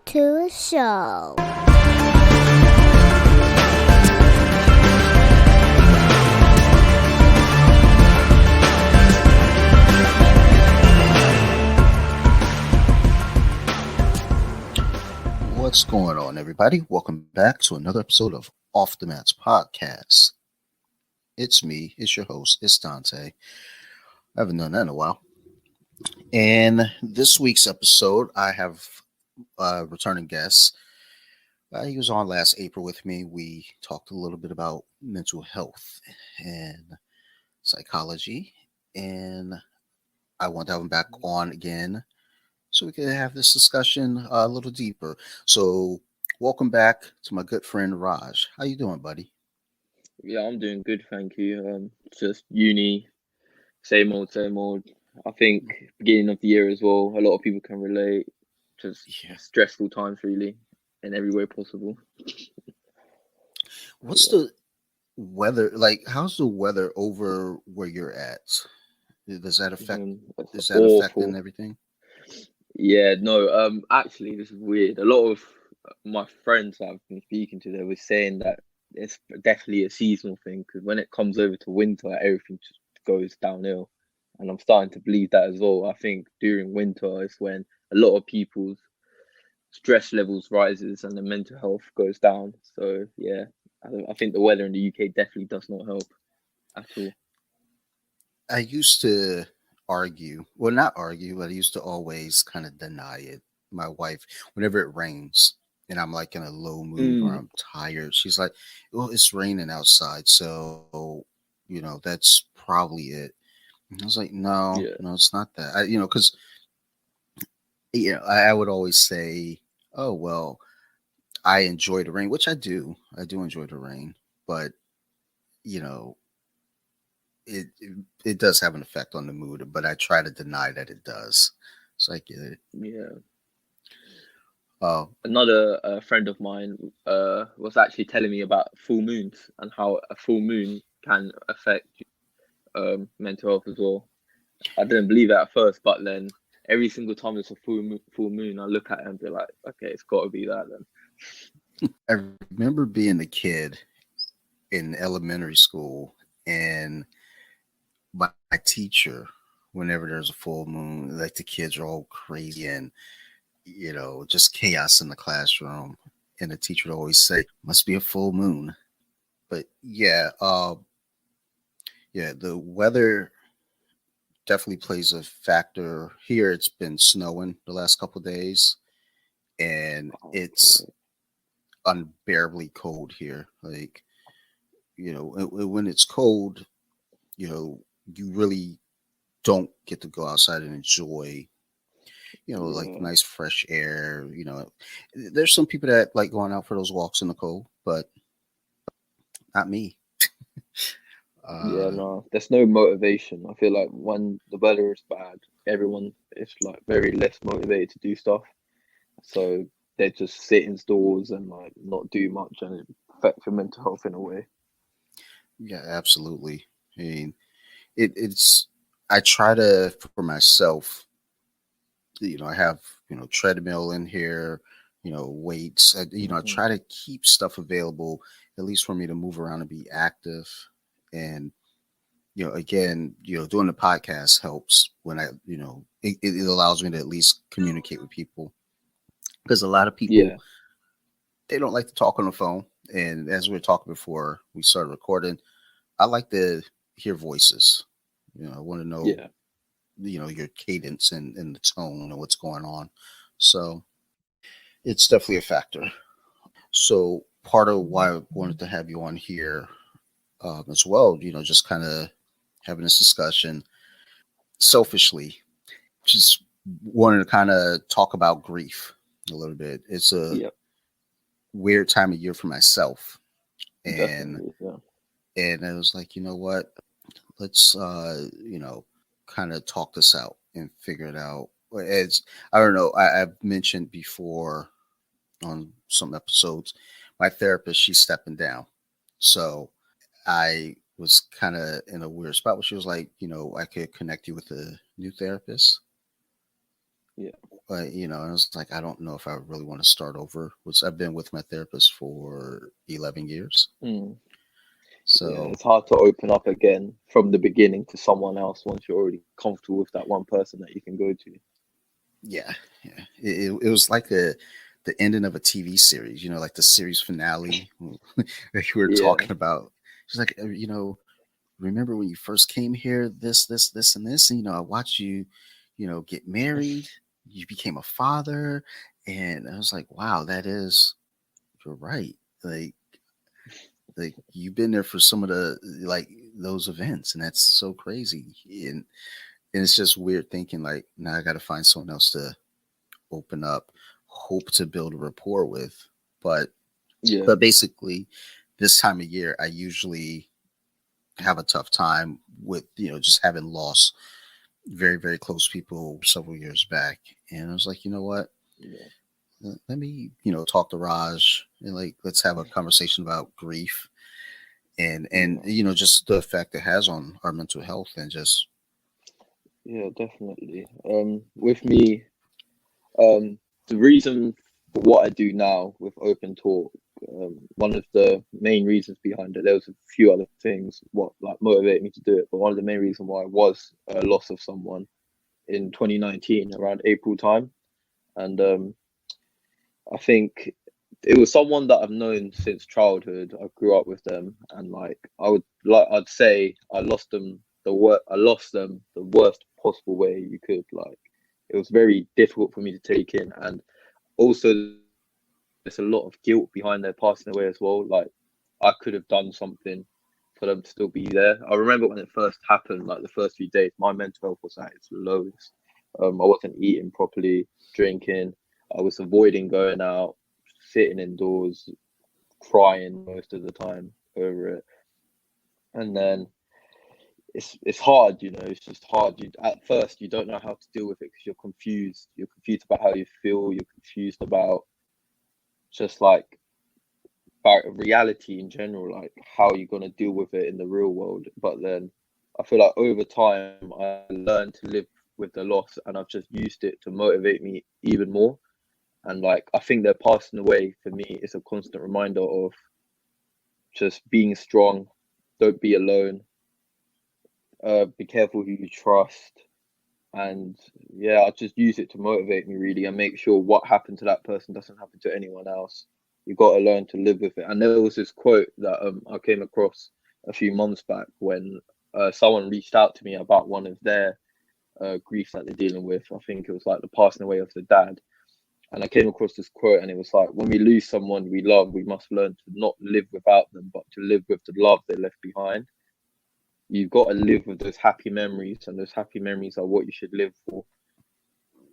to the show. What's going on, everybody? Welcome back to another episode of Off the Mats Podcast. It's me, it's your host, it's Dante. I haven't done that in a while. And this week's episode, I have a returning guest. He was on last April with me. We talked a little bit about mental health and psychology, and I want to have him back on again so we can have this discussion a little deeper. So, welcome back to my good friend Raj. How you doing, buddy? Yeah, I'm doing good, thank you. Just uni, same old, same old. I think beginning of the year as well, a lot of people can relate. Just Yeah. stressful times, really, in every way possible. What's Yeah. the weather like? How's the weather over where you're at? Does that affect? It's Is that affecting awful. everything? Yeah, no. Actually, this is weird. A lot of my friends I've been speaking to, they were saying that it's definitely a seasonal thing because when it comes over to winter, everything just goes downhill, and I'm starting to believe that as well. I think during winter is when a lot of people's stress levels rises and the mental health goes down. So yeah, I think the weather in the UK definitely does not help at all. I used to argue, well, not argue, but I used to always kind of deny it. My wife, whenever it rains and I'm like in a low mood or Mm, I'm tired, she's like, "Well, it's raining outside, so that's probably it." And I was like, "No, yeah, no, it's not that." Because I would always say, "Oh well, I enjoy the rain," which I do. I do enjoy the rain, but you know, it does have an effect on the mood. But I try to deny that it does. So I get it. yeah. Oh, Another friend of mine was actually telling me about full moons and how a full moon can affect mental health as well. I didn't believe it at first, but then every single time it's a full moon, I look at it and be like, okay, it's got to be that then. I remember being a kid in elementary school, and my teacher, whenever there's a full moon, like the kids are all crazy and just chaos in the classroom. And the teacher would always say, "Must be a full moon." But yeah, the weather definitely plays a factor. Here, it's been snowing the last couple of days, and Oh, it's unbearably cold here. Like, when it's cold, you really don't get to go outside and enjoy, like yeah. nice fresh air. There's some people that like going out for those walks in the cold, but not me. Yeah, Uh, no, there's no motivation. I feel like when the weather is bad, everyone is like very less motivated to do stuff. So they just sit indoors and like not do much, and it affects your mental health in a way. yeah, absolutely. I mean, it's. I try to for myself. I have treadmill in here. Weights. I Hmm. try to keep stuff available at least for me to move around and be active. And again, doing the podcast helps when it allows me to at least communicate with people because a lot of people Yeah, they don't like to talk on the phone. And as we were talking before we started recording, I like to hear voices. I want to know, yeah, your cadence and the tone and what's going on. So it's definitely a factor. So part of why I wanted to have you on here as well, just kind of having this discussion selfishly, just wanted to kind of talk about grief a little bit. It's a yeah, weird time of year for myself, and definitely. Yeah, and I was like, you know what? Let's kind of talk this out and figure it out. As I don't know, I've mentioned before on some episodes, my therapist, she's stepping down, so I was kind of in a weird spot where she was like, I could connect you with a new therapist. yeah. But I was like, I don't know if I really want to start over. Which I've been with my therapist for 11 years. Mm. Yeah, So it's hard to open up again from the beginning to someone else once you're already comfortable with that one person that you can go to. yeah, yeah. It was like the ending of a TV series, like the series finale that you were Yeah, talking about. She's like, remember when you first came here, this, and this, and I watched you, get married, you became a father, and I was like, wow, you're right. Like you've been there for some of the like those events, and that's so crazy. And it's just weird thinking like now I got to find someone else to open up, hope to build a rapport with. But yeah, but basically, this time of year, I usually have a tough time with just having lost very very close people several years back, and I was like, you know what? yeah, Let me talk to Raj and like let's have a conversation about grief and yeah, just the effect it has on our mental health and just yeah, definitely. With me, the reason for what I do now with open talk, one of the main reasons behind it, there was a few other things what like motivated me to do it, but one of the main reasons why was a loss of someone in 2019 around April time, and I think it was someone that I've known since childhood. I grew up with them, and like I'd say I lost them I lost them the worst possible way you could. Like it was very difficult for me to take in, and also there's a lot of guilt behind their passing away as well. Like I could have done something for them to still be there. I remember when it first happened, like the first few days, my mental health was at its lowest. I wasn't eating properly, drinking. I was avoiding going out, sitting indoors, crying most of the time over it. And then it's hard, it's just hard. You at first you don't know how to deal with it because you're confused. You're confused about how you feel. You're confused about just like about reality in general, like how you're gonna deal with it in the real world. But then I feel like over time I learned to live with the loss, and I've just used it to motivate me even more. And like I think they're passing away for me is a constant reminder of just being strong, don't be alone, be careful who you trust, and yeah, I just use it to motivate me really and make sure what happened to that person doesn't happen to anyone else. You got to learn to live with it. And there was this quote that I came across a few months back when someone reached out to me about one of their griefs that they're dealing with. I think it was like the passing away of the dad. And I came across this quote, and it was like, when we lose someone we love, we must learn to not live without them, but to live with the love they left behind. You've got to live with those happy memories, and those happy memories are what you should live for.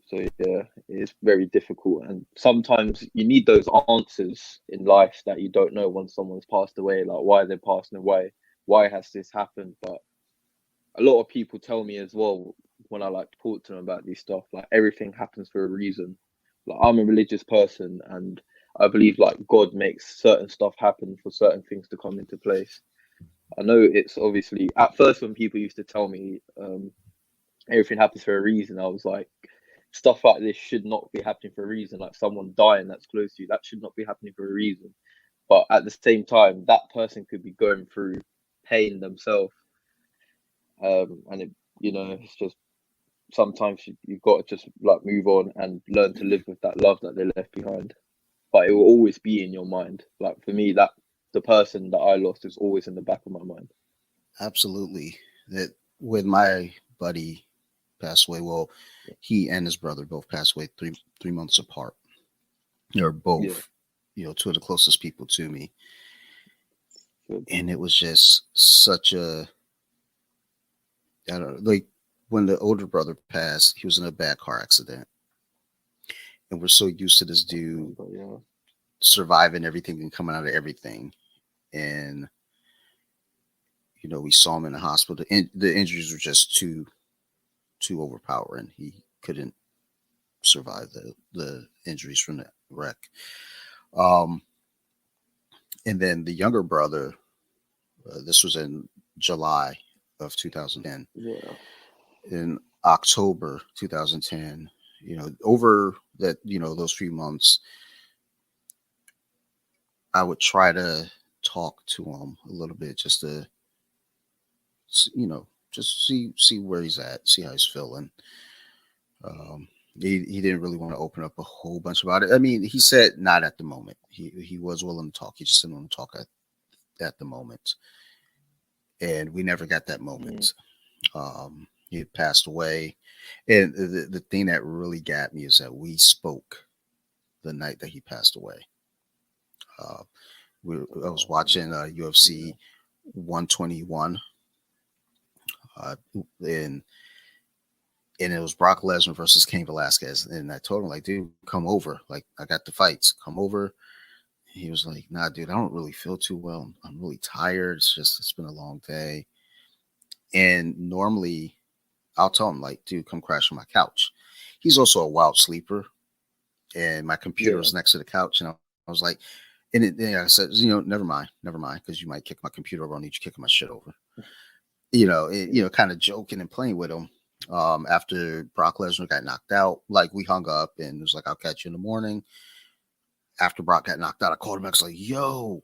So yeah, it's very difficult, and sometimes you need those answers in life that you don't know when someone's passed away, like why they're passing away, why has this happened. But a lot of people tell me as well when I like to talk to them about these stuff, like everything happens for a reason. Like I'm a religious person, and I believe like God makes certain stuff happen for certain things to come into place. I know it's obviously at first when people used to tell me everything happens for a reason, I was like, stuff like this should not be happening for a reason. Like someone dying that's close to you, that should not be happening for a reason. But at the same time, that person could be going through pain themselves, and it's just sometimes you've got to just like move on and learn to live with that love that they left behind. But it will always be in your mind. Like for me, that the person that I lost is always in the back of my mind. absolutely that when my buddy passed away. Well, he and his brother both passed away three months apart. They're Yeah, both two of the closest people to me, good. and it was just such a I don't know, like when the older brother passed, he was in a bad car accident, and we're so used to this I dude remember, yeah, surviving everything and coming out of everything, and we saw him in the hospital. The injuries were just too overpowering. He couldn't survive the injuries from the wreck. Um, and then the younger brother, this was in July of 2010. yeah, In October 2010, over that, those few months, I would try to talk to him a little bit just to, just see where he's at, see how he's feeling. Um, he didn't really want to open up a whole bunch about it. I mean, he said not at the moment. He was willing to talk. He just didn't want to talk at the moment, and we never got that moment. He had passed away, and the thing that really got me is that we spoke the night that he passed away. Uh, I was watching UFC 121, and it was Brock Lesnar versus Cain Velasquez. And I told him, like, dude, come over. Like, I got the fights. Come over. He was like, nah, dude, I don't really feel too well. I'm really tired. It's been a long day. And normally I'll tell him, like, dude, come crash on my couch. He's also a wild sleeper. And my computer was next to the couch. And I was like, I said, never mind, because you might kick my computer over. I don't need you kicking my shit over. Kind of joking and playing with him. After Brock Lesnar got knocked out, like, we hung up and it was like, I'll catch you in the morning. After Brock got knocked out, I called him. I was like, yo,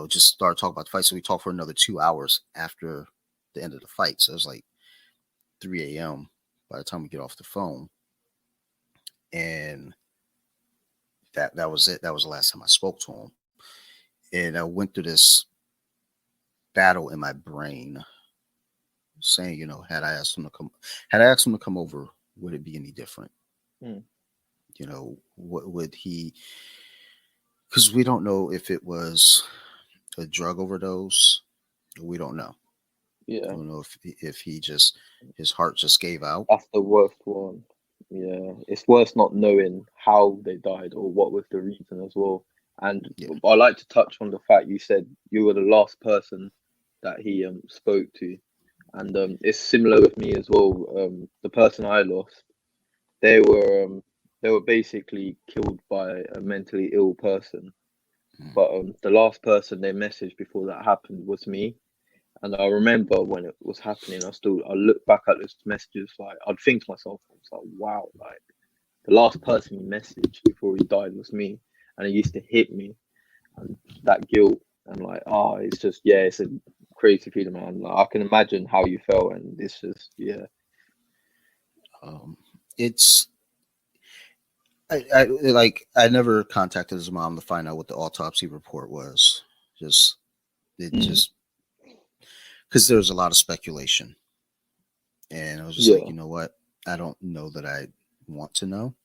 just started talking about the fight. So we talked for another 2 hours after the end of the fight. So it was like 3 a.m. by the time we get off the phone. And that was it. That was the last time I spoke to him. And I went through this battle in my brain saying, had I asked him to come over, would it be any different? What would he, because we don't know if it was a drug overdose. We don't know. Yeah. I don't know if he just, his heart just gave out. That's the worst one. Yeah. It's worse not knowing how they died or what was the reason as well. And I like to touch on the fact you said you were the last person that he spoke to. And it's similar with me as well. The person I lost, they were basically killed by a mentally ill person. But the last person they messaged before that happened was me. And I remember when it was happening, I look back at those messages, like, I'd think to myself, I was like, wow, like, the last person he messaged before he died was me. And it used to hit me, and that guilt, and like, it's just, it's a crazy feeling, man. Like, I can imagine how you felt, and it's just, It's, I never contacted his mom to find out what the autopsy report was. Just because there was a lot of speculation, and I was just like, you know what? I don't know that I want to know.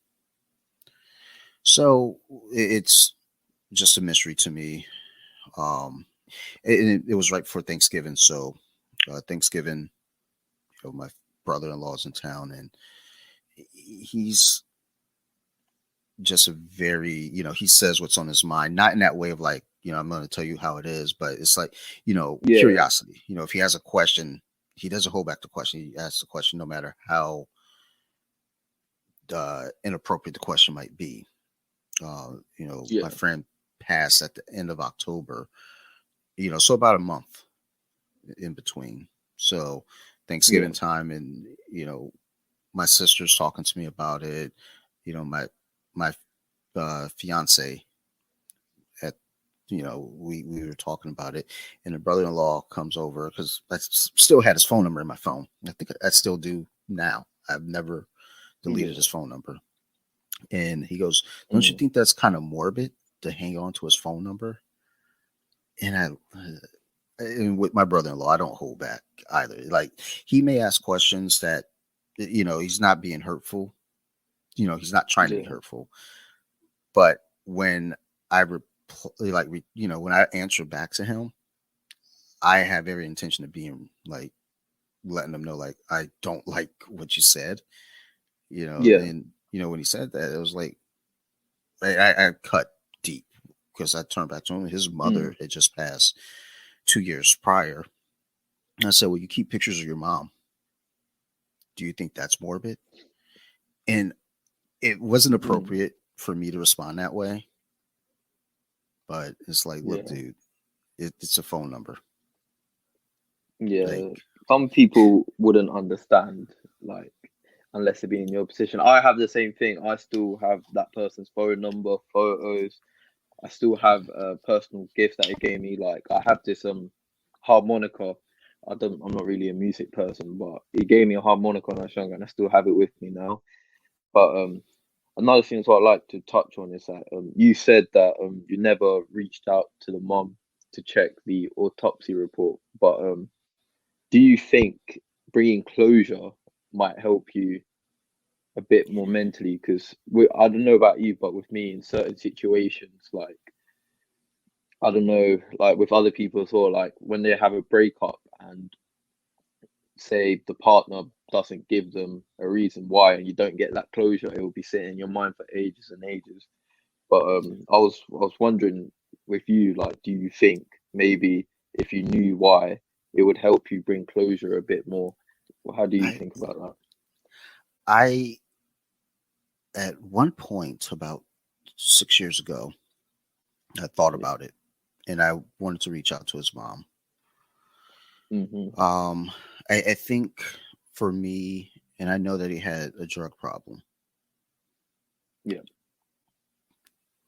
So it's just a mystery to me. It was right before Thanksgiving, so Thanksgiving, my brother-in-law's in town, and he's just a very, he says what's on his mind, not in that way of like, I'm going to tell you how it is, but it's like, curiosity. If he has a question, he doesn't hold back the question. He asks the question no matter how inappropriate the question might be. My friend passed at the end of October, so about a month in between. So Thanksgiving time, and, my sister's talking to me about it. My fiance at, we were talking about it, and the brother-in-law comes over because I still had his phone number in my phone. I think I still do now. I've never deleted his phone number. And he goes, don't you think that's kind of morbid to hang on to his phone number? And and with my brother-in-law, I don't hold back either. Like, he may ask questions that, he's not being hurtful. He's not trying to be hurtful. But when I when I answer back to him, I have every intention of being like, letting them know, like, I don't like what you said, and, when he said that, it was like, I cut deep, because I turned back to him. His mother had just passed 2 years prior. And I said, well, you keep pictures of your mom. Do you think that's morbid? And it wasn't appropriate for me to respond that way. But it's like, look, dude, it's a phone number. Yeah. Like, some people wouldn't understand, like, unless they've been in your position. I have the same thing. I still have that person's phone number, photos. I still have a personal gift that he gave me. Like I have this harmonica. I'm not really a music person, but he gave me a harmonica when I was younger, and I still have it with me now. But another thing as well I'd like to touch on is that you said that you never reached out to the mum to check the autopsy report. But do you think bringing closure might help you a bit more mentally? Because I don't know about you, but with me in certain situations, like I don't know, like with other people as well, like when they have a breakup and say the partner doesn't give them a reason why and you don't get that closure, it will be sitting in your mind for ages and ages. But I was wondering with you, like, do you think maybe if you knew why, it would help you bring closure a bit more? Well, how do you I think about that? I at one point about 6 years ago, I thought Yeah. about it, and I wanted to reach out to his mom. Hmm. Um, I think for me, and I know that he had a drug problem, Yeah.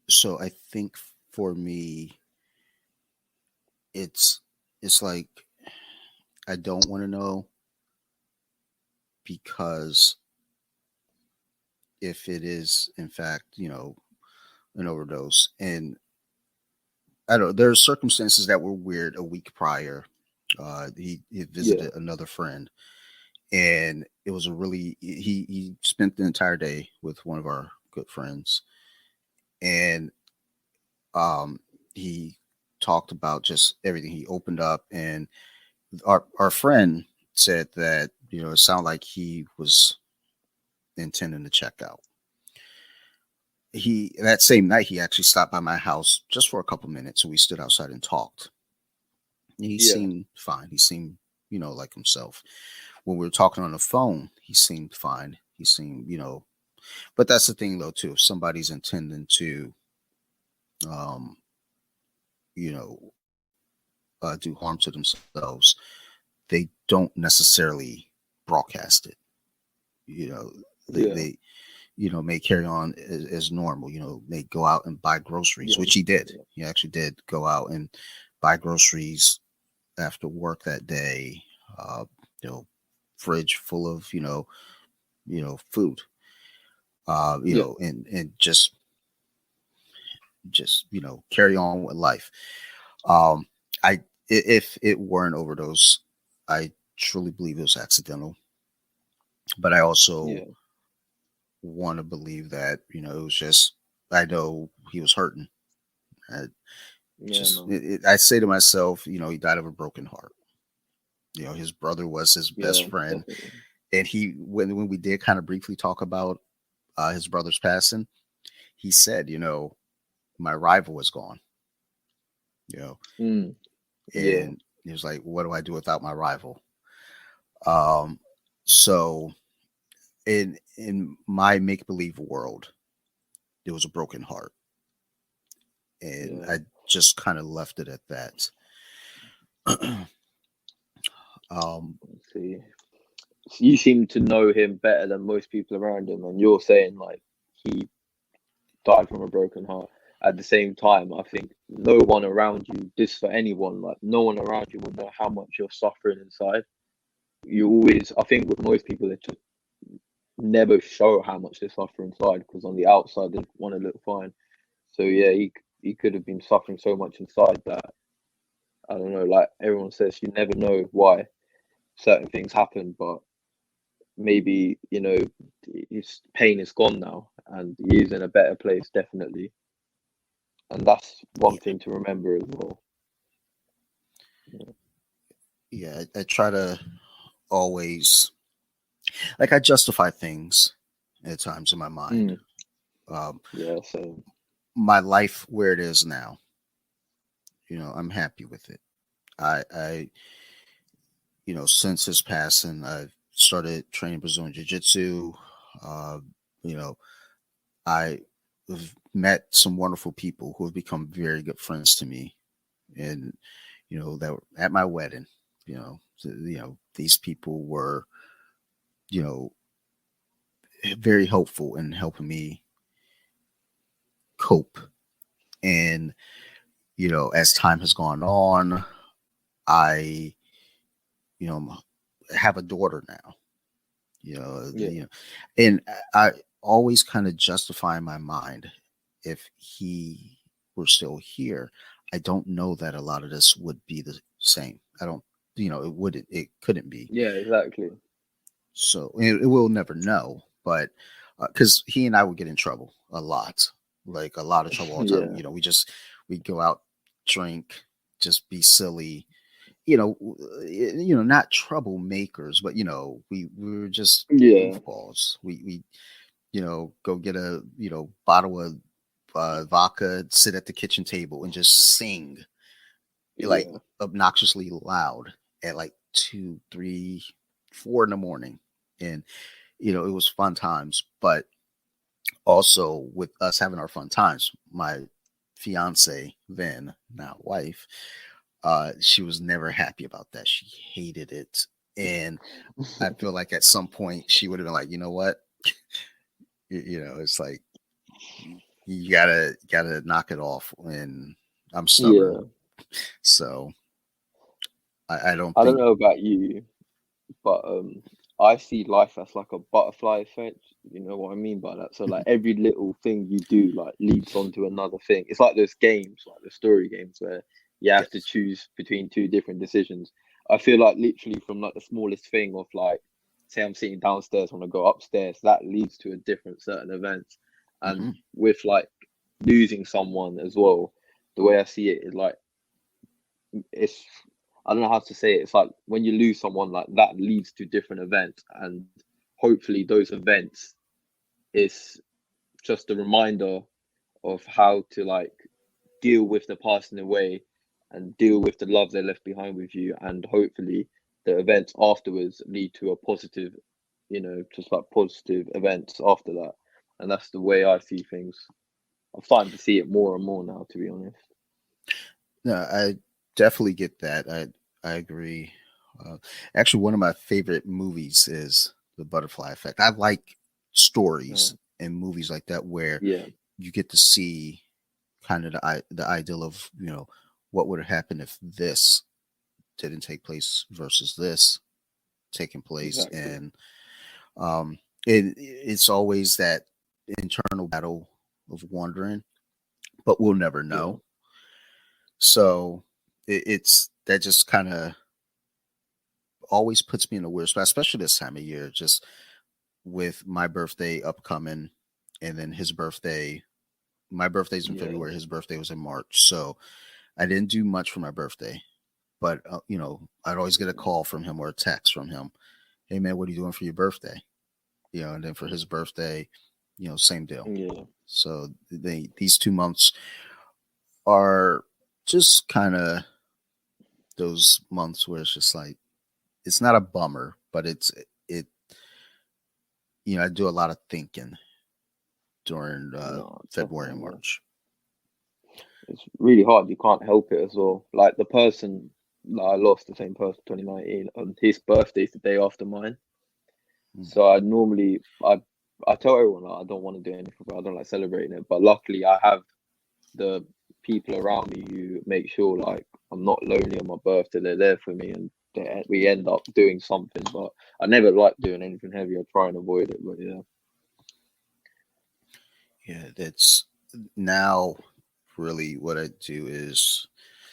so I think for me, it's it's like I don't want to know because if it is in fact, an overdose, and I don't know, there are circumstances that were weird a week prior. He Yeah. visited another friend, and it was a really he spent the entire day with one of our good friends, and um he talked about just everything. He opened up, and our friend said that it sounded like he was intending to check out. He That same night he actually stopped by my house just for a couple minutes, and we stood outside and talked. And he Yeah. seemed fine. He seemed like himself. When we were talking on the phone, he seemed fine. He seemed, but that's the thing though too. If somebody's intending to, um, you know, do harm to themselves, they don't necessarily broadcast it. You know, Yeah. they may carry on as normal. May go out and buy groceries, Yeah. which he did. Yeah. He actually did go out and buy groceries after work that day. Uh, you know, fridge full of food. Yeah. And just carry on with life. Um, if it were an overdose, I truly believe it was accidental. But I also Yeah. want to believe that it was just, I know he was hurting. I Yeah, man. I say to myself, he died of a broken heart. His brother was his best Yeah, friend, definitely. and when we did kind of briefly talk about his brother's passing, he said, my rival was gone. You know, Mm, yeah. and he was like, "What do I do without my rival?" Um, so in my make believe world, there was a broken heart, and Yeah. I just kind of left it at that. um, Let's see. You seem to know him better than most people around him, and you're saying like he died from a broken heart. At the same time, I think no one around you, this for anyone, like no one around you will know how much you're suffering inside. You always, I think with most people, they just never show how much they suffer inside because on the outside they want to look fine. So yeah, he could have been suffering so much inside that I don't know. Like everyone says, you never know why certain things happen, but maybe his pain is gone now and he is in a better place, definitely. And that's one yeah, thing to remember as well. Yeah. yeah. I try to always, like, I justify things at times in my mind. Mm, Um, yeah, so my life where it is now, I'm happy with it. I since his passing, I've started training Brazilian Jiu Jitsu. Uh, you know, I have met some wonderful people who have become very good friends to me, and that were at my wedding. These people were, you know, very helpful in helping me cope. And, as time has gone on, I, you know, have a daughter now, Yeah. and I always kind of justify in my mind, if he were still here, I don't know that a lot of this would be the same. I don't, it couldn't be. Yeah, exactly. So we'll never know, but because he and I would get in trouble a lot, like a lot of trouble all the time. Yeah. We go out, drink, just be silly. Not troublemakers, but we were just Yeah. goofballs. We go get a bottle of vodka, sit at the kitchen table, and just sing like Yeah. obnoxiously loud at like 2, 3, 4 in the morning, and it was fun times. But also with us having our fun times, my fiance then, now wife, she was never happy about that. She hated it, and I feel like at some point she would have been like, you know what, it's like you gotta knock it off. And I'm stubborn, Yeah. so I don't I don't think. know about you, but I see life as like a butterfly effect. You know what I mean by that? So like every little thing you do like leads on to another thing. It's like those games, like the story games where you have to Yes. choose between two different decisions. I feel like literally from like the smallest thing of like, say I'm sitting downstairs, want to go upstairs, that leads to a different certain event. And Hmm. with like losing someone as well, the way I see it is like it's I don't know how to say it. It's like when you lose someone, like that leads to different events, and hopefully those events is just a reminder of how to like deal with the passing away and deal with the love they left behind with you, and hopefully the events afterwards lead to a positive, just like positive events after that. And that's the way I see things. I'm starting to see it more and more now, to be honest. No, I definitely get that. I agree. Uh, Actually, one of my favorite movies is The Butterfly Effect. I like stories Oh, and movies like that where yeah, you get to see kind of the ideal of what would have happened if this didn't take place versus this taking place. exactly. And um it's always that internal battle of wondering, but we'll never Yeah, know. So it's that just kind of always puts me in a weird spot, especially this time of year, just with my birthday upcoming, and then his birthday. My birthday's in yeah, February, his birthday was in March. So I didn't do much for my birthday, but I'd always get a call from him or a text from him. Hey man, what are you doing for your birthday? And then for his birthday, same deal. yeah. So these 2 months are just kind of those months where it's just like, it's not a bummer, but it. I do a lot of thinking during No, February and definitely. Yeah. March. It's really hard. You can't help it as well. Like the person that I lost, the same person, 2019, his birthday's the day after mine. Mm. So I tell everyone like, I don't want to do anything, but I don't like celebrating it. But luckily, I have the people around me who make sure like I'm not lonely on my birthday. They're there for me, and we end up doing something. But I never like doing anything heavy. I try and avoid it. But yeah, Yeah, that's now really what I do is,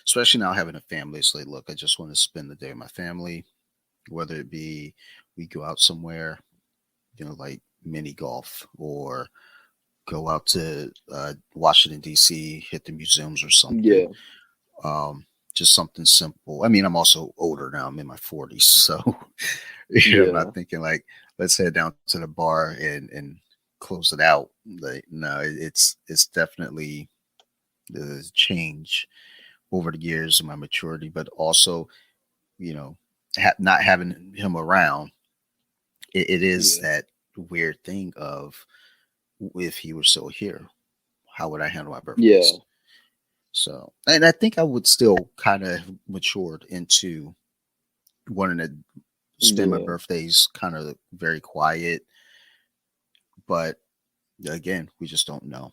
especially now having a family, it's like, look, I just want to spend the day with my family, whether it be we go out somewhere, like mini golf, or go out to Washington, D.C., hit the museums or something. yeah, Um, just something simple. I mean, I'm also older now. I'm in my 40s. So, I'm not yeah, thinking like, let's head down to the bar and close it out. Like, no, it's definitely the change over the years in my maturity, but also, you know, not having him around, it is yeah, that weird thing of, if he were still here, how would I handle my yeah, birthdays? So, and I think I would still kind of matured into wanting to spend my yeah, birthdays kind of very quiet. but again, we just don't know.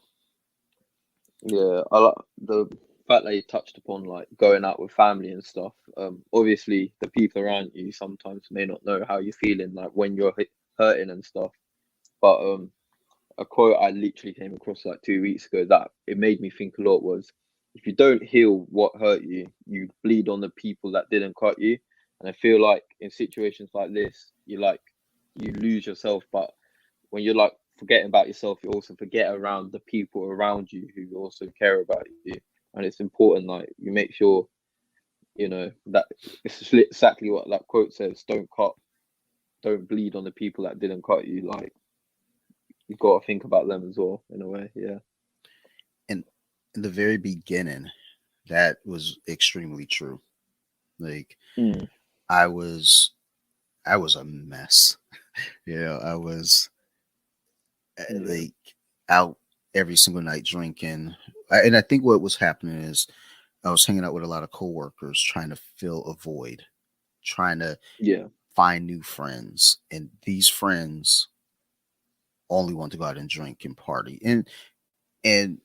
Yeah, I like the fact that you touched upon like going out with family and stuff. Obviously the people around you sometimes may not know how you're feeling, like when you're hurting and stuff. But a quote I literally came across like 2 weeks ago that it made me think a lot was, if you don't heal what hurt you, you bleed on the people that didn't cut you. And I feel like in situations like this, you lose yourself, but when you're like forgetting about yourself, you also forget around the people around you who also care about you. And it's important, like you make sure, that it's exactly what that quote says: don't bleed on the people that didn't cut you. Like you've got to think about them as well, in a way. Yeah. And in the very beginning, that was extremely true. Like Mm, I was, I was a mess. I was yeah. like out every single night drinking, and I think what was happening is I was hanging out with a lot of coworkers, trying to fill a void, trying to Yeah. find new friends, and these friends only want to go out and drink and party. And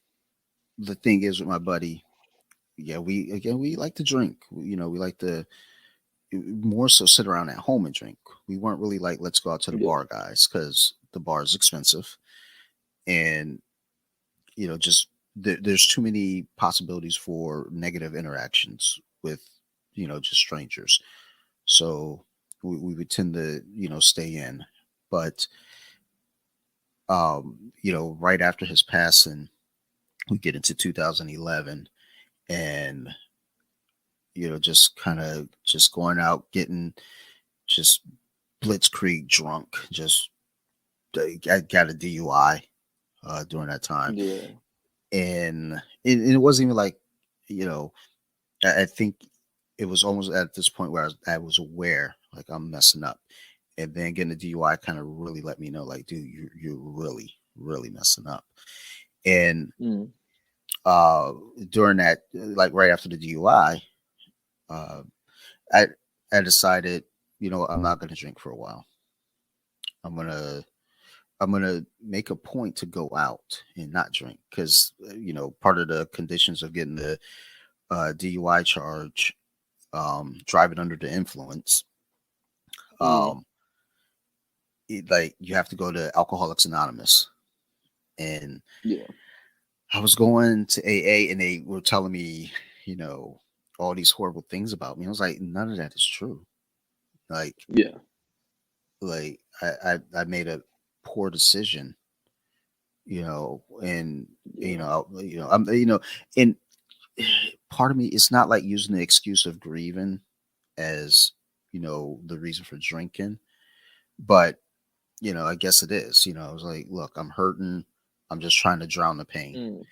the thing is with my buddy, yeah, we like to drink. We like to more so sit around at home and drink. We weren't really like, let's go out to the Yeah. bar, guys, because the bar is expensive, and just there's too many possibilities for negative interactions with just strangers. So we would tend to stay in, but right after his passing, we get into 2011, and just kind of just going out, getting just blitzkrieg drunk. Just I got a DUI during that time, Yeah. and it wasn't even like, you know, I think it was almost at this point where I was aware like I'm messing up, and then getting a DUI kind of really let me know, like, dude, you're really really messing up. And Mm, uh during that, like right after the DUI, uh I I decided, I'm not going to drink for a while. I'm gonna I'm gonna make a point to go out and not drink, because part of the conditions of getting the DUI charge, driving under the influence, mm, um, like you have to go to Alcoholics Anonymous. And yeah. I was going to AA, and they were telling me, you know, all these horrible things about me. I was like, none of that is true. Like, Yeah. I made a poor decision, and Yeah. and part of me, it's not like using the excuse of grieving as the reason for drinking, but I guess it is. I was like, look, I'm hurting, I'm just trying to drown the pain. Mm,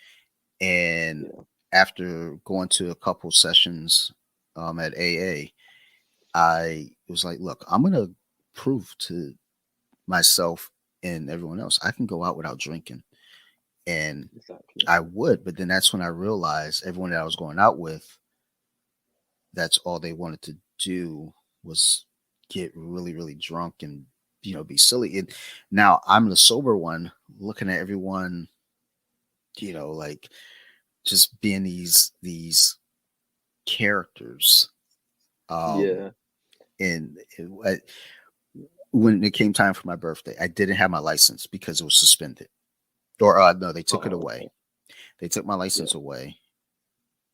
And yeah. after going to a couple sessions at AA, I was like, look, I'm gonna prove to myself and everyone else I can go out without drinking. And Exactly. I would, but then that's when I realized everyone that I was going out with, that's all they wanted to do was get really, really drunk and be silly. And now I'm the sober one, looking at everyone, like just being these characters. Um, Yeah. and when it came time for my birthday, I didn't have my license because it was suspended. Or no, they took it Oh, away. okay. They took my license Yeah. away.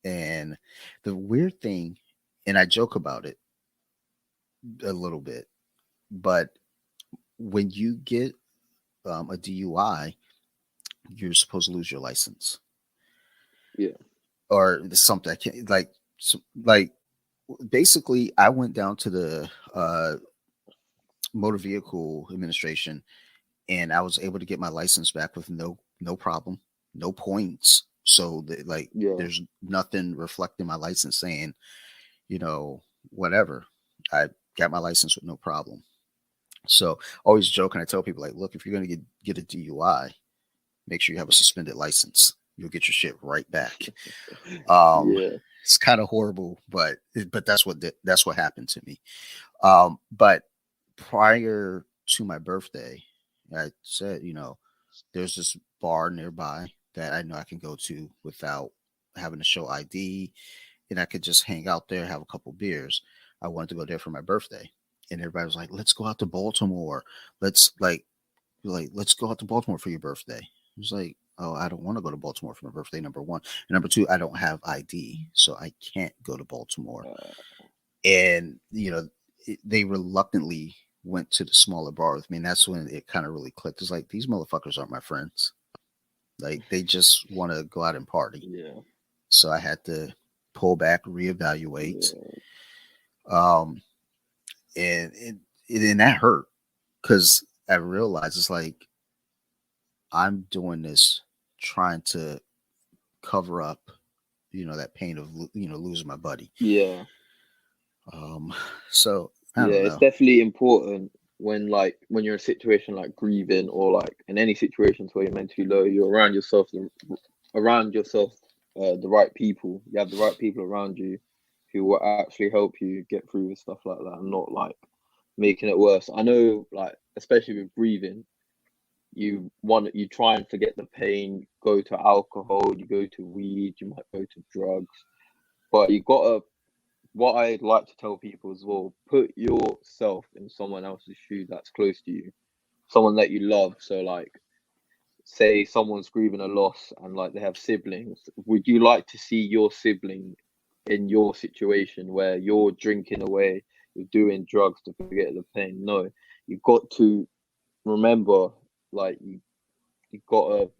And the weird thing, and I joke about it a little bit, but when you get a DUI, you're supposed to lose your license Yeah. or something. I can't like basically. I went down to the motor vehicle administration, and I was able to get my license back with no problem, no points. So that, like, Yeah. there's nothing reflecting my license saying, you know, whatever. I got my license with no problem. So always joke, and I tell people, like, look, if you're gonna get a DUI, make sure you have a suspended license. You'll get your shit right back. Um, Yeah. it's kind of horrible, but that's what happened to me. But prior to my birthday, I said, there's this bar nearby that I know I can go to without having to show ID, and I could just hang out there, have a couple beers. I wanted to go there for my birthday, and everybody was like, "Let's go out to Baltimore. Let's let's go out to Baltimore for your birthday." I was like, "Oh, I don't want to go to Baltimore for my birthday. Number one, and number two, I don't have ID, so I can't go to Baltimore." Uh, And they reluctantly went to the smaller bar with me, and that's when it kind of really clicked. It's like these motherfuckers aren't my friends. Like they just want to go out and party. yeah, So I had to pull back, reevaluate, yeah, um, and that hurt because I realized it's like I'm doing this trying to cover up, that pain of losing my buddy. yeah. Um, so I Yeah, don't it's know. definitely important when when you're in a situation like grieving or like in any situations where you're mentally low, you're around yourself the right people. You have the right people around you who will actually help you get through with stuff like that and not like making it worse. I know like especially with grieving, you try and forget the pain, go to alcohol, you go to weed, you might go to drugs, but you gotta what I'd like to tell people as well, put yourself in someone else's shoe that's close to you, someone that you love. So, like, say someone's grieving a loss and like they have siblings. Would you like to see your sibling in your situation where you're drinking away, you're doing drugs to forget the pain? No, you've got to remember, like, you gotta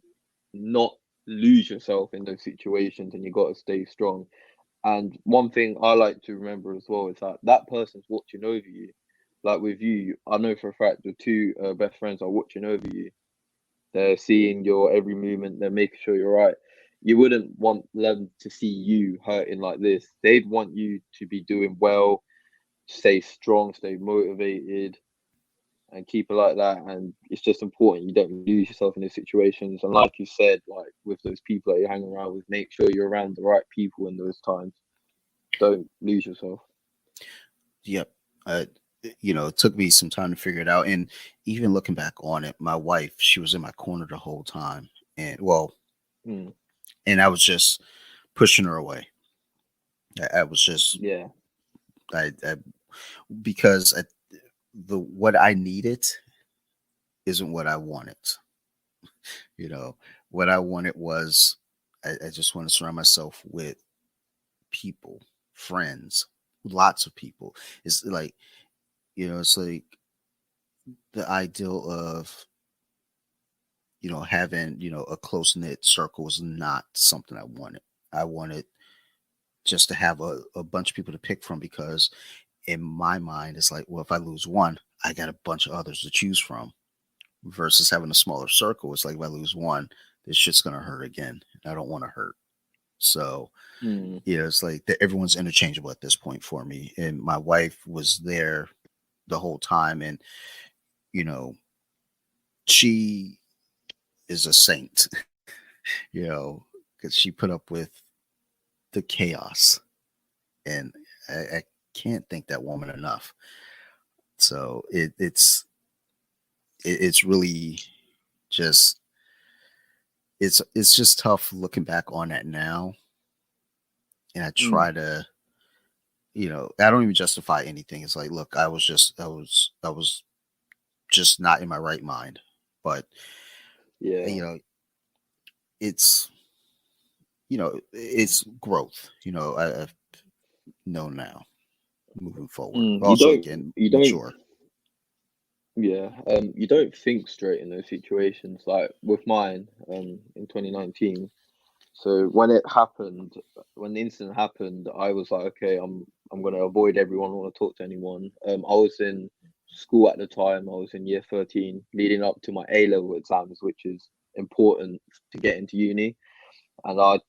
not lose yourself in those situations and you gotta stay strong. And one thing I like to remember as well is that that person's watching over you. Like with you, I know for a fact the two best friends are watching over you. They're seeing your every movement. They're making sure you're right. You wouldn't want them to see you hurting like this. They'd want you to be doing well, stay strong, stay motivated, and keep it like that. And it's just important you don't lose yourself in those situations. And like you said, like with those people that you hang around with, make sure you're around the right people in those times. Don't lose yourself. Yep. Uh, it took me some time to figure it out. And even looking back on it, my wife, she was in my corner the whole time. And well, Mm, and I was just pushing her away. I was just, yeah. I because what I needed isn't what I wanted. You know, what I wanted was, I just want to surround myself with people, friends, lots of people. It's like, it's like the ideal of having, a close knit circle is not something I wanted. I wanted just to have a bunch of people to pick from because in my mind, it's like, well, if I lose one, I got a bunch of others to choose from versus having a smaller circle. It's like, if I lose one, this shit's going to hurt again. And I don't want to hurt. So, Mm, it's like everyone's interchangeable at this point for me. And my wife was there the whole time. And, you know, she is a saint, because she put up with the chaos, and I can't thank that woman enough. So it's really just it's just tough looking back on that now, and I mm, try to I don't even justify anything. It's like, look, I was just not in my right mind, but yeah. you know it's it's growth. I've known now moving forward. Mm, Also, again, you don't, mature. yeah. You don't think straight in those situations. Like with mine, in 2019. So when the incident happened, I was like, okay, I'm gonna avoid everyone. I don't want to talk to anyone. I was in school at the time. I was in year 13, leading up to my A level exams, which is important to get into uni. And I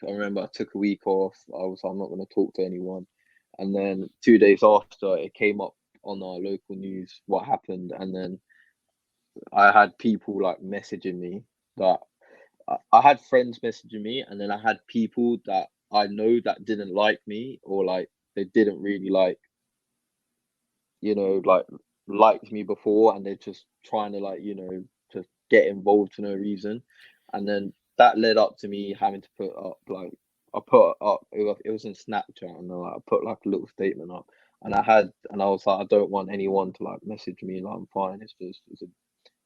remember I took a week off. I was like, I'm not going to talk to anyone. And then 2 days after, it came up on our local news what happened. And then I had people like messaging me that I had friends messaging me, and then I had people that I know that didn't like me or like they didn't really like, like liked me before, and they're just trying to like, to get involved for no reason. And then that led up to me having to put up like I put up it was in Snapchat, and I put like a little statement up, and I was like, I don't want anyone to like message me like I'm fine. It's a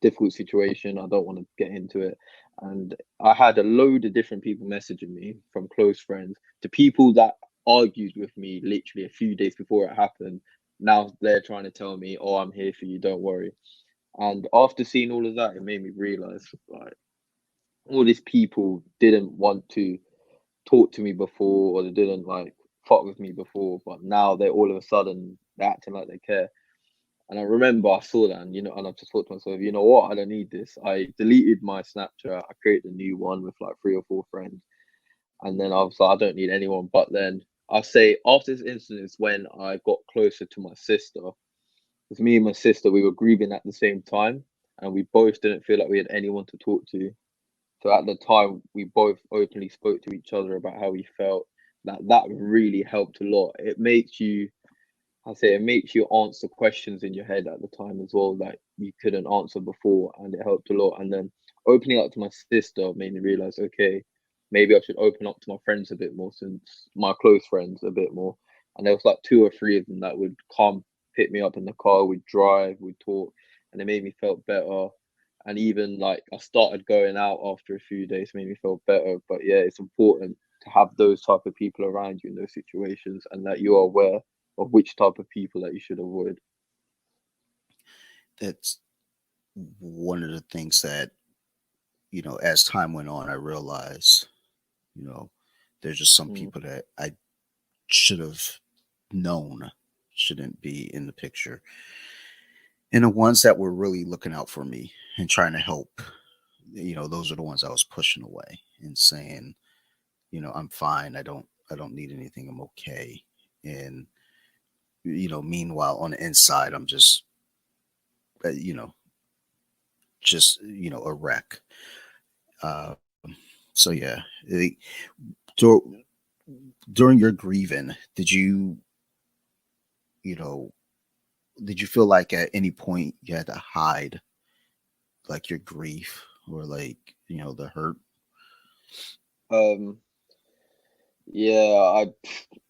difficult situation. I don't want to get into it. And I had a load of different people messaging me, from close friends to people that argued with me literally a few days before it happened. Now they're trying to tell me, "Oh, I'm here for you. Don't worry." And after seeing all of that, it made me realize like all these people didn't want to talk to me before, or they didn't like fuck with me before, but now they're all of a sudden they're acting like they care. And I remember I saw that, and and I just thought to myself, you know what, I don't need this. I deleted my Snapchat, I created a new one with like 3 or 4 friends, and then I was like, I don't need anyone. But then I say after this incident is when I got closer to my sister. Because me and my sister, we were grieving at the same time, and we both didn't feel like we had anyone to talk to. So at the time, we both openly spoke to each other about how we felt. That really helped a lot. It makes you answer questions in your head at the time as well that you couldn't answer before, and it helped a lot. And then opening up to my sister made me realize, okay, maybe I should open up to my friends a bit more, since my close friends a bit more. And there was like 2 or 3 of them that would come pick me up in the car, we'd drive, we'd talk, and it made me felt better. And even like I started going out after a few days, made me feel better. But yeah, it's important to have those type of people around you in those situations, and that you are aware of which type of people that you should avoid. That's one of the things that, as time went on, I realized, you know, there's just some Mm, people that I should have known shouldn't be in the picture. And the ones that were really looking out for me and trying to help, those are the ones I was pushing away and saying, I'm fine. I don't need anything. I'm okay. And, meanwhile on the inside, I'm just, uh, you know, a wreck. Uh, so yeah, dur- during your grieving, you know, did you feel like at any point you had to hide like your grief or like, the hurt? Um, yeah,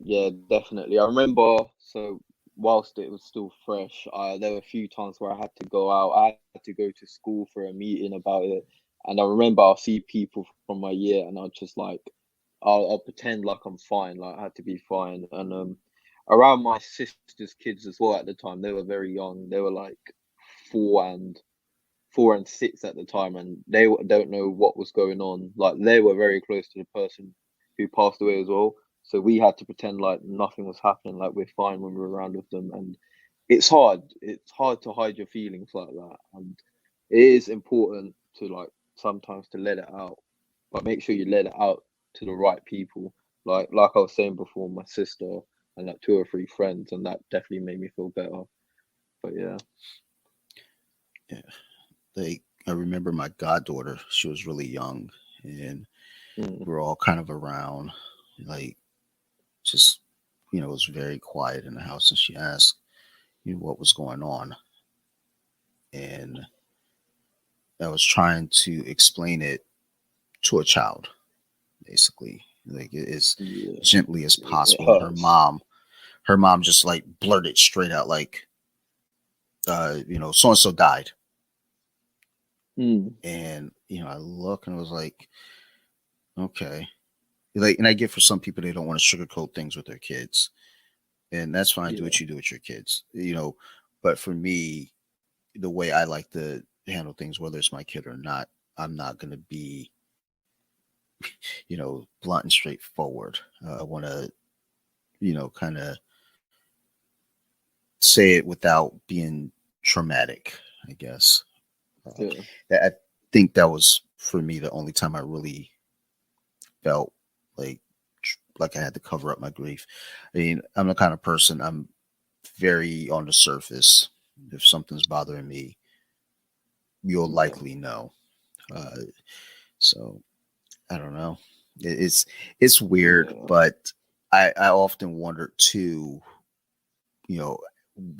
yeah, definitely. I remember, so whilst it was still fresh, there were a few times where I had to go out. I had to go to school for a meeting about it, and I remember I'll see people from my year, and I'll just like, I'll pretend like I'm fine, like I had to be fine. And around my sister's kids as well at the time, they were very young. They were like 4 and 6 at the time, and they don't know what was going on. Like they were very close to the person who passed away as well, so we had to pretend like nothing was happening, like we're fine when we're around with them. And it's hard. It's hard to hide your feelings like that, and it is important to like sometimes to let it out, but make sure you let it out to the right people. Like I was saying before, my sister and like 2 or 3 friends, and that definitely made me feel better. But yeah. Yeah. I remember my goddaughter, she was really young, and Mm, we were all kind of around, like, just, it was very quiet in the house. And she asked, what was going on. And I was trying to explain it to a child, basically, like as yeah, gently as it possible. And hurts. her mom just like blurted straight out, like, so and so died. Mm, And, I look and I was like, okay. Like, and I get for some people, they don't want to sugarcoat things with their kids. And that's fine. Do yeah, what you do with your kids, But for me, the way I like to handle things, whether it's my kid or not, I'm not going to be, blunt and straightforward. I want to, kind of say it without being traumatic, I guess. Uh, yeah, I think that was for me the only time I really felt like I had to cover up my grief. I mean, I'm the kind of person, I'm very on the surface. If something's bothering me, you'll yeah, likely know. Uh, so I don't know. It's weird, yeah, but I often wonder too. You know,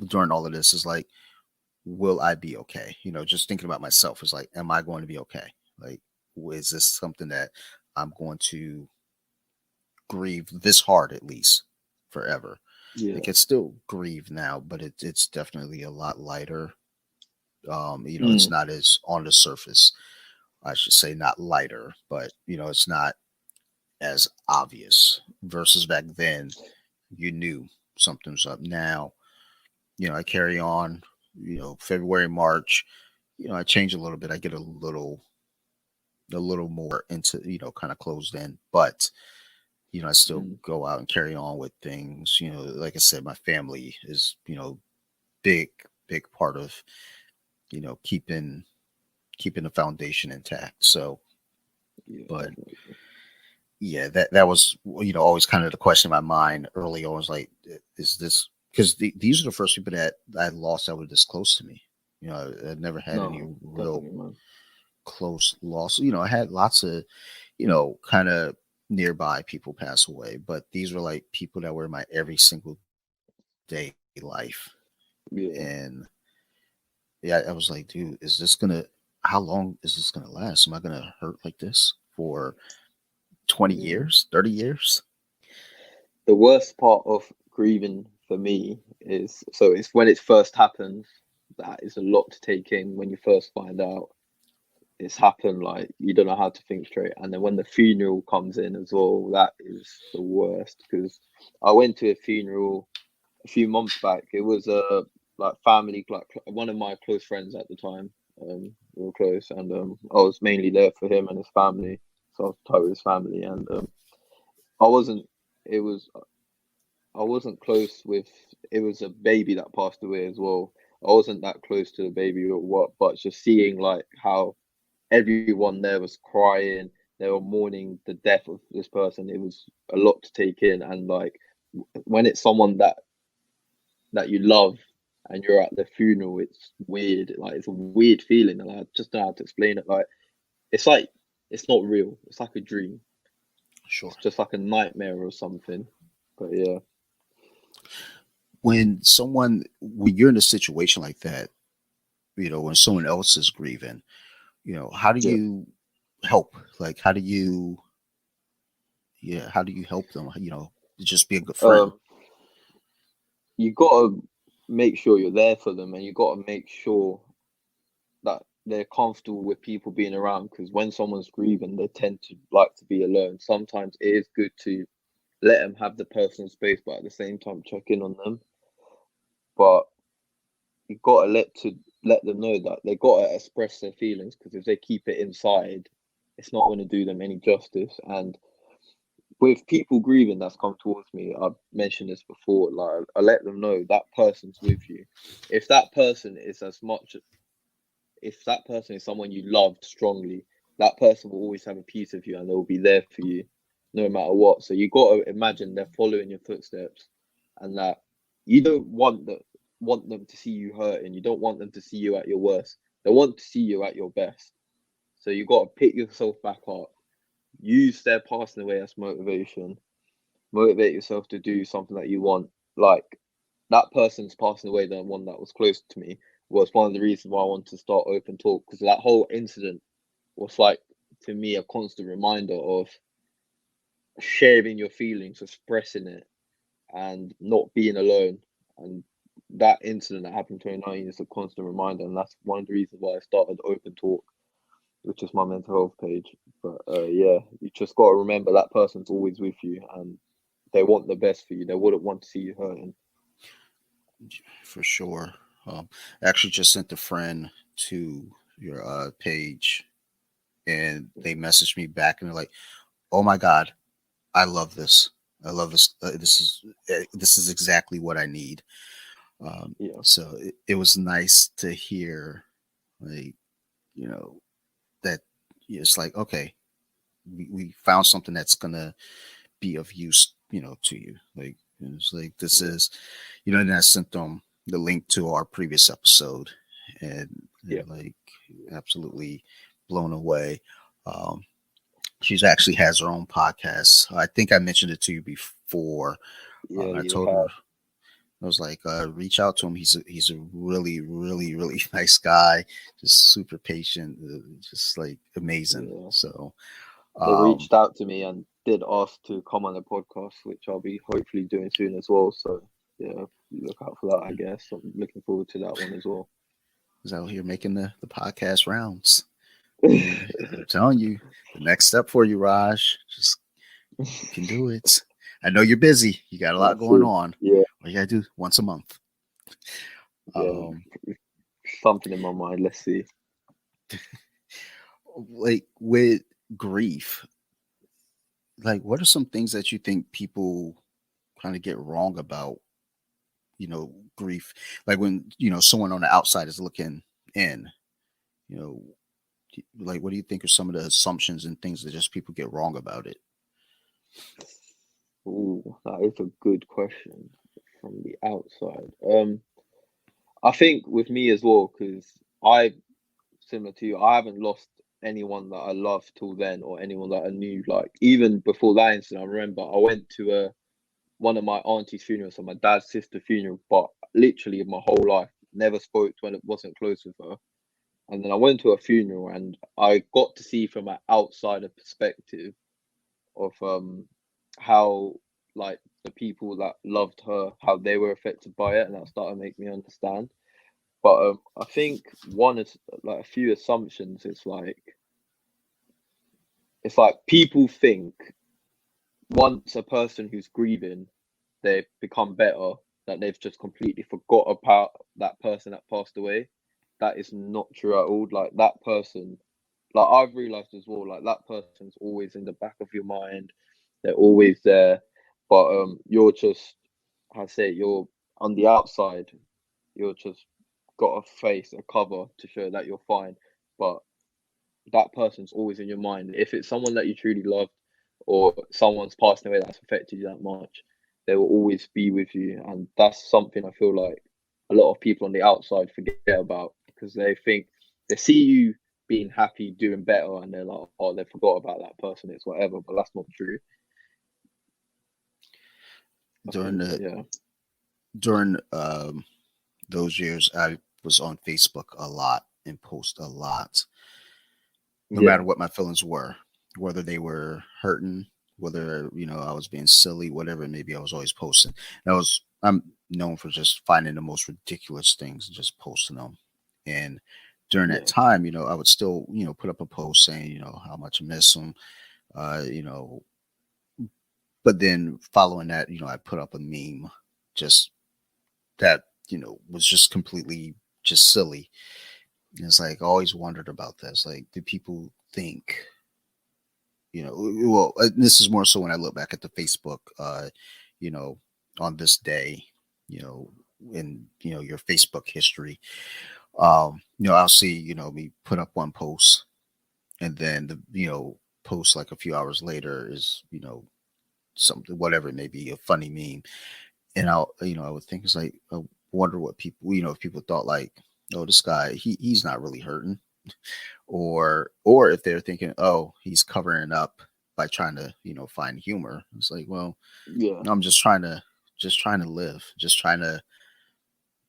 during all of this, is like, will I be okay? Just thinking about myself is like, am I going to be okay? Like, is this something that I'm going to grieve this hard at least forever? Yeah. Like, it's still grieve now, but it's definitely a lot lighter. It's Mm. not as on the surface. I should say not lighter, but it's not as obvious versus back then. You knew something was up. Now, I carry on. February, March. I change a little bit. I get a little more into kind of closed in, but I still Mm. go out and carry on with things. Like I said, my family is big big part of keeping the foundation intact. So, Yeah, but definitely. yeah, that was always kind of the question in my mind early on, was like, is this because these are the first people that I lost that were this close to me. I'd never had any No, real definitely, man. close loss. I had lots of kind of nearby people pass away, but these were like people that were in my every single day life. Yeah. And yeah, I was like, dude, how long is this gonna last? Am I gonna hurt like this for 20 Yeah. years, 30 years? The worst part of grieving for me is, so it's when it first happens. That is a lot to take in when you first find out it's happened. Like, you don't know how to think straight, and then when the funeral comes in as well, that is the worst. Because I went to a funeral a few months back. It was a like family, like one of my close friends at the time. We were close, and I was mainly there for him and his family. So I was tight with his family, and I wasn't. It was I wasn't close with. It was a baby that passed away as well. I wasn't that close to the baby or what, but just seeing like how everyone there was crying, they were mourning the death of this person. It was a lot to take in, and like when it's someone that you love and you're at the funeral, it's weird. Like, it's a weird feeling, and I just don't know how to explain it. Like it's not real. It's like a dream. It's Sure. just like a nightmare or something. But yeah, When you're in a situation like that, when someone else is grieving, how do yeah. you help? Like, how do you help them? Just be a good friend. Um, you gotta make sure you're there for them, and you gotta make sure that they're comfortable with people being around. Because when someone's grieving, they tend to like to be alone. Sometimes it is good to let them have the personal space, but at the same time check in on them. But you gotta let them know that they gotta express their feelings, because if they keep it inside, it's not going to do them any justice. And with people grieving that's come towards me, I've mentioned this before. Like, I let them know that person's with you. If that person is as much, if that person is someone you loved strongly, that person will always have a piece of you, and they'll be there for you, no matter what. So you got to imagine they're following your footsteps, and that you don't want them to see you hurt, and you don't want them to see you at your worst. They want to see you at your best. So you got to pick yourself back up. Use their passing away as motivation. Motivate yourself to do something that you want. Like, that person's passing away, the one that was close to me, was one of the reasons why I wanted to start open talk, because that whole incident was like, to me, a constant reminder of sharing your feelings, expressing it, and not being alone. And that incident that happened in 2019 is a constant reminder, and that's one of the reasons why I started Open Talk, which is my mental health page. But yeah, you just got to remember that person's always with you, and they want the best for you. They wouldn't want to see you hurting. For sure. I actually just sent a friend to your page, and they messaged me back, and they're like, "Oh my God, I love this. I love this. This is exactly what I need." Um, Yeah, so it was nice to hear, like, you know, that it's like, okay, we found something that's gonna be of use, to you. Like, it's like, this yeah, is, and I sent them the link to our previous episode, and they're yeah, like absolutely blown away. Um, she's actually has her own podcast. I think I mentioned it to you before. yeah. I You told her, have. I was like, reach out to him. He's a really, really, really nice guy. Just super patient, just like amazing. Yeah. So, They um, reached out to me and did ask to come on the podcast, which I'll be hopefully doing soon as well. So yeah, look out for that, I guess. I'm looking forward to that one as well. he's out here making the podcast rounds. And I'm telling you, the next step for you, Raj, just you can do it. I know you're busy. You got a lot Let's going see. on. Yeah, All you gotta do once a month. yeah, Um, something in my mind. Let's see. like with grief, like what are some things that you think people kind of get wrong about, grief? Like when, someone on the outside is looking in, you know, like what do you think are some of the assumptions and things that just people get wrong about it? Ooh, that is a good question from the outside. I think with me as well, because I, similar to you, I haven't lost anyone that I loved till then, or anyone that I knew. Like even before that incident, I remember I went to one of my auntie's funerals, so my dad's sister funeral, but literally my whole life never spoke to when it wasn't close with her. And then I went to a funeral and I got to see from an outsider perspective of how like the people that loved her, how they were affected by it, and that started to make me understand. But I think one is like a few assumptions. It's like people think once a person who's grieving, they've become better, that they've just completely forgot about that person that passed away. That is not true at all. Like that person, like I've realized as well, like that person's always in the back of your mind. They're always there, but you're just, how I say, you're on the outside. You're just got a face, a cover to show that you're fine, but that person's always in your mind. If it's someone that you truly love, or someone's passed away that's affected you that much, they will always be with you, and that's something I feel like a lot of people on the outside forget about because they think they see you being happy, doing better, and they're like, oh, they forgot about that person. It's whatever, but that's not true. I During think, the yeah, during those years, I was on Facebook a lot and post a lot, no matter yeah, what my feelings were, whether they were hurting, whether I was being silly, whatever. Maybe I was always posting. I'm known for just finding the most ridiculous things and just posting them. And during that yeah, time, I would still put up a post saying how much I miss them, uh, you know. But then following that, I put up a meme just that was just completely just silly. And it's like I always wondered about this. Like, do people think well, this is more so when I look back at the Facebook, you know, on this day, you know, in your Facebook history, I'll see me put up one post, and then the post like a few hours later is something whatever it may be a funny meme, and I would think it's like I wonder what people if people thought like, oh, this guy he's not really hurting, or if they're thinking, oh, he's covering up by trying to find humor. It's like, well, yeah. no, I'm just trying to live, just trying to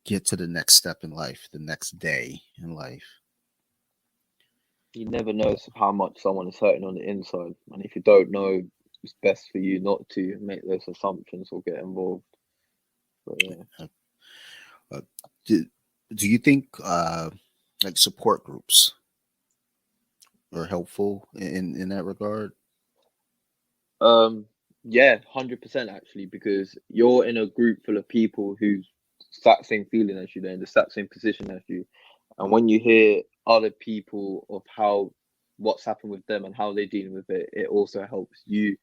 get to the next step in life, the next day in life. You never know how much someone is hurting on the inside, and if you don't know, it's best for you not to make those assumptions or get involved. But yeah. uh, uh, do, do you think like support groups are helpful in that regard? Um, yeah, 100% actually, because you're in a group full of people who's that same feeling as you, they're in the exact same position as you. And when you hear other people of how what's happened with them and how they're dealing with it, it also helps you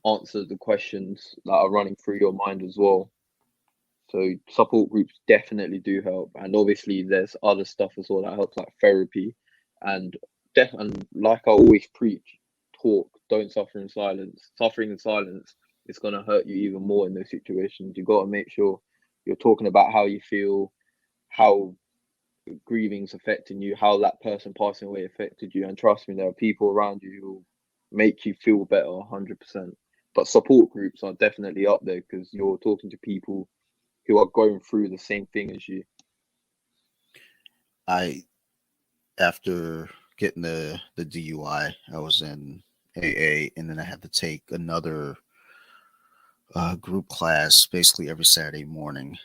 answer the questions that are running through your mind as well. So support groups definitely do help. And obviously there's other stuff as well that helps, like therapy and and like I always preach, talk, don't suffer in silence. Suffering in silence is gonna hurt you even more in those situations. You gotta make sure you're talking about how you feel, how grieving's affecting you, how that person passing away affected you. And trust me, there are people around you who will make you feel better 100%. But support groups are definitely up there because you're talking to people who are going through the same thing as you. I After getting the DUI, I was in AA, and then I had to take another group class basically every Saturday morning.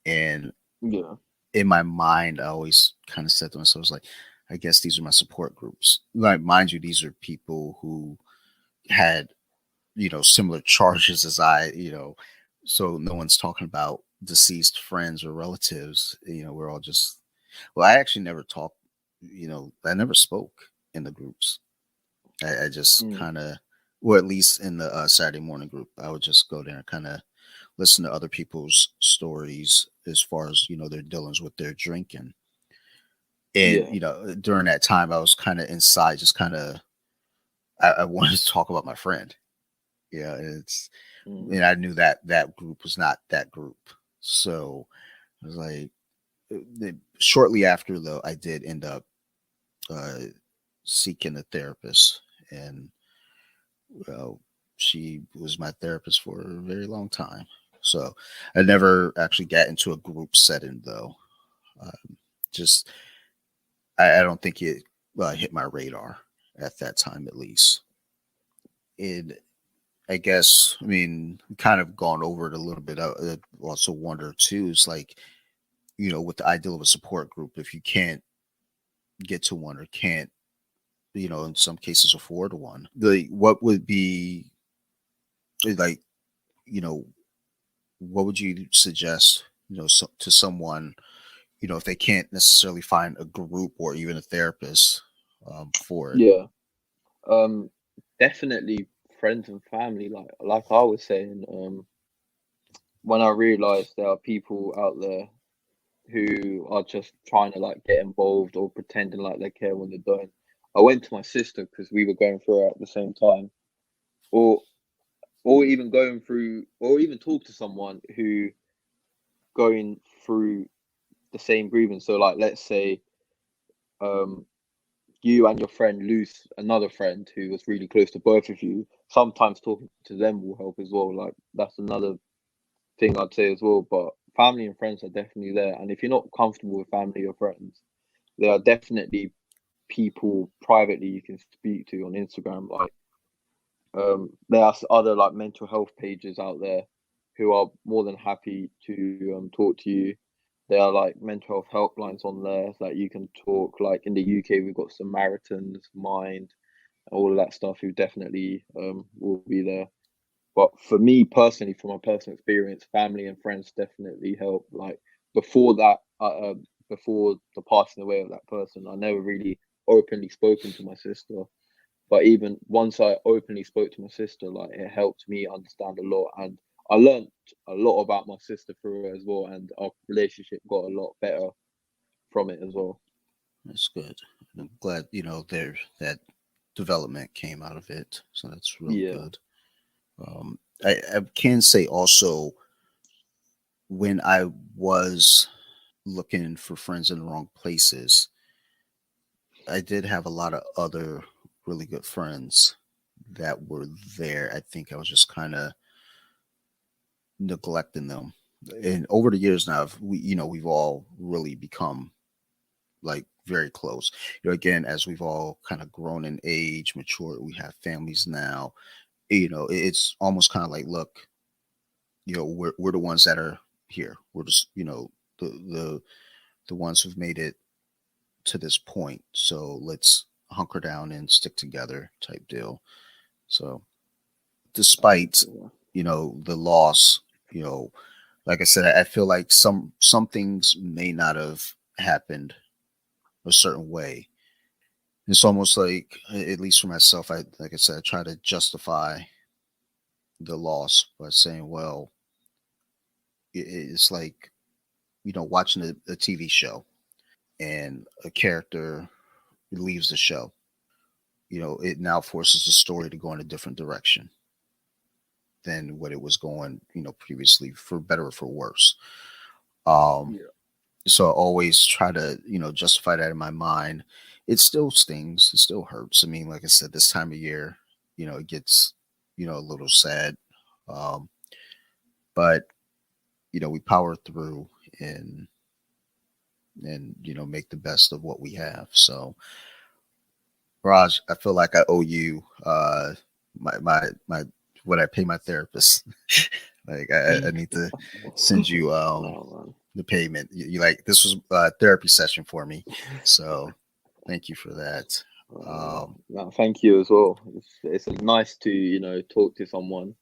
And Yeah, in my mind, I always kind of said to myself, I was like, I guess these are my support groups. Like, mind you, these are people who had, similar charges as so no one's talking about deceased friends or relatives. We're all just, well, I actually never talked, I never spoke in the groups. I just mm, kind of, well, at least in the Saturday morning group, I would just go there and kind of listen to other people's stories as far as, their dealings with their drinking. And, yeah, during that time, I was kind of inside, just kind of, I wanted to talk about my friend. Yeah, mm, and I knew that that group was not that group. So I was like, shortly after, though, I did end up uh, seeking a therapist. And well, she was my therapist for a very long time. So I never actually got into a group setting, though. Just I don't think it hit my radar at that time, at least. It I guess, I mean, we kind of gone over it a little bit. I also wonder too, is like, with the ideal of a support group, if you can't get to one or can't, in some cases afford one, what would be like, you know, what would you suggest, to someone, if they can't necessarily find a group or even a therapist for it? yeah. Um, Definitely friends and family. Like I was saying, when I realized there are people out there who are just trying to like get involved or pretending like they care when they don't. I went to my sister because we were going through it at the same time, or or even going through, or even talk to someone who going through the same grievance. So like, let's say, um, you and your friend lose another friend who was really close to both of you. Sometimes talking to them will help as well. Like that's another thing I'd say as well. But family and friends are definitely there, and if you're not comfortable with family or friends, there are definitely people privately you can speak to on Instagram. Like, there are other like mental health pages out there who are more than happy to talk to you. There are like mental health helplines on there that you can talk. Like in the UK, we've got Samaritans, Mind, all of that stuff who definitely will be there. But for me personally, from my personal experience, family and friends definitely help. Like before that, before the passing away of that person, I never really openly spoken to my sister. But even once I openly spoke to my sister, like it helped me understand a lot, and I learned a lot about my sister through it as well, and our relationship got a lot better from it as well. That's good. I'm glad, there that development came out of it. So that's really Yeah, good. I can say also, when I was looking for friends in the wrong places, I did have a lot of other really good friends that were there. I think I was just kind of neglecting them. And over the years now, we've all really become like very close. Again, as we've all kind of grown in age, matured, we have families now. It's almost kind of like, look, we're the ones that are here. We're just, the the ones who've made it to this point. So let's hunker down and stick together type deal. So despite, yeah, the loss, you know, like I said, I feel like some things may not have happened a certain way. It's almost like, at least for myself, I like I said, I try to justify the loss by saying, well, it's like, watching a TV show and a character leaves the show. It now forces the story to go in a different direction than what it was going, previously, for better or for worse. Um, yeah, so I always try to, justify that in my mind. It still stings. It still hurts. I mean, like I said, this time of year, it gets, a little sad. Um, but we power through and make the best of what we have. So Raj, I feel like I owe you my what I pay my therapist. Like I need to send you No, the payment. You like this was a therapy session for me, so thank you for that. Um, no, thank you as well. It's nice to talk to someone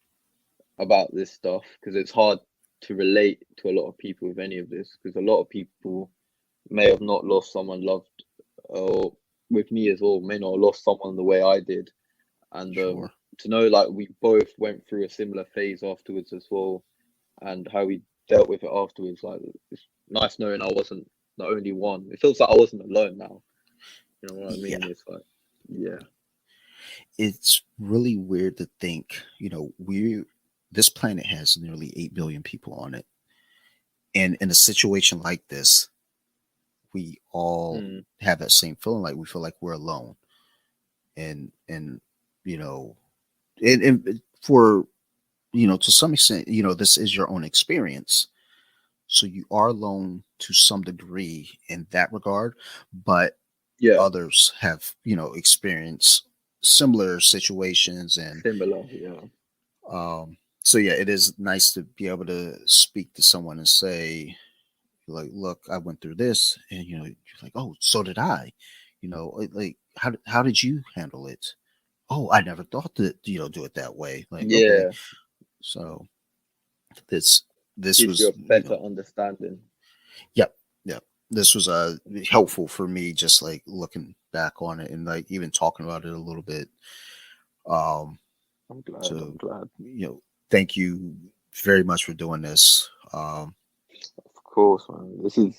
about this stuff because it's hard to relate to a lot of people with any of this because a lot of people may have not lost someone loved, or with me as well, may not have lost someone the way I did, and sure. to know like we both went through a similar phase afterwards as well, and how we dealt with it afterwards. Like it's nice knowing I wasn't the only one. It feels like I wasn't alone now. You know what I Yeah, mean? It's like, yeah, it's really weird to think. We this planet has nearly 8 billion people on it, and in a situation like this, we all mm, have that same feeling. Like we feel like we're alone, and you know, and for to some extent, this is your own experience. So you are alone to some degree in that regard, but yeah, others have, experienced similar situations. And similar, yeah, so, yeah, it is nice to be able to speak to someone and say, like, look, I went through this. And, you're like, oh, so did I. Like, how did you handle it? Oh, I never thought to, do it that way. Like, okay. yeah. So this, this Gives you was, a better understanding. yep, yep. This was helpful for me, just like looking back on it and like even talking about it a little bit. Um, I'm glad. I'm so glad. thank you very much for doing this. Of course, man. This is